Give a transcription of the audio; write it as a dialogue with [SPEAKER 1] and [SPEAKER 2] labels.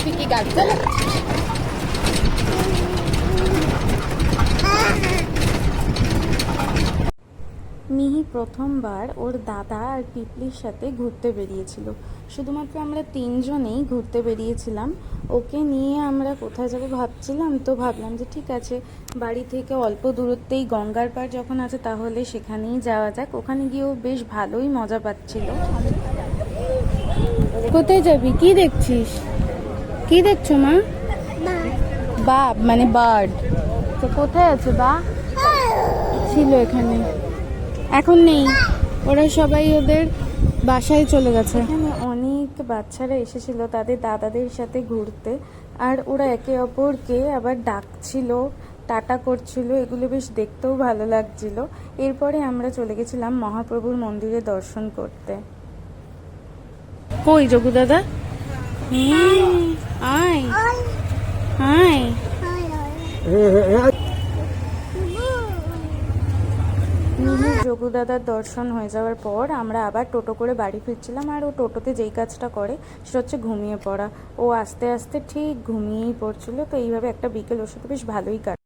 [SPEAKER 1] তুই কি গাড়ি চালাচ্ছিস? মিহি প্রথমবার ওর দাদা আর পিপলির সাথে ঘুরতে বেরিয়েছিল। শুধুমাত্র আমরা তিনজনেই ঘুরতে বেরিয়েছিলাম। ওকে নিয়ে আমরা কোথায় যাবো ভাবছিলাম, তো ভাবলাম যে ঠিক আছে, বাড়ি থেকে অল্প দূরত্বেই গঙ্গার পাড় যখন আছে তাহলে সেখানেই যাওয়া যাক। ওখানে গিয়েও বেশ ভালোই মজা পাচ্ছিল। কোথায় যাবি? কি দেখছিস? কি দেখছো মা? বা মানে বার্ড। তো কোথায় আছে বা? ছিল এখানে, এখন নেই। ওরা সবাই ওদের বাসায় চলে গেছে। এখানে অনেক বাচ্চারা এসেছিল তাদের দাদাদের সাথে ঘুরতে, আর ওরা একে অপরকে আবার ডাকছিল, টাটা করছিল। এগুলো বেশ দেখতেও ভালো লাগছিল। এরপরে আমরা চলে গেছিলাম মহাপ্রভুর মন্দিরে দর্শন করতে। কই যোগু দাদা? আয় আয়। যোগু দাদার দর্শন হয়ে যাওয়ার পর আমরা আবার টোটো করে বাড়ি ফিরছিলাম। আর ও টোটোতে যেই কাজটা করে সেটা হচ্ছে ঘুমিয়ে পড়া। ও আস্তে আস্তে ঠিক ঘুমিয়েই পড়ছিল। তো এইভাবে একটা বিকেল ওর সাথে বেশ ভালোই কাটে।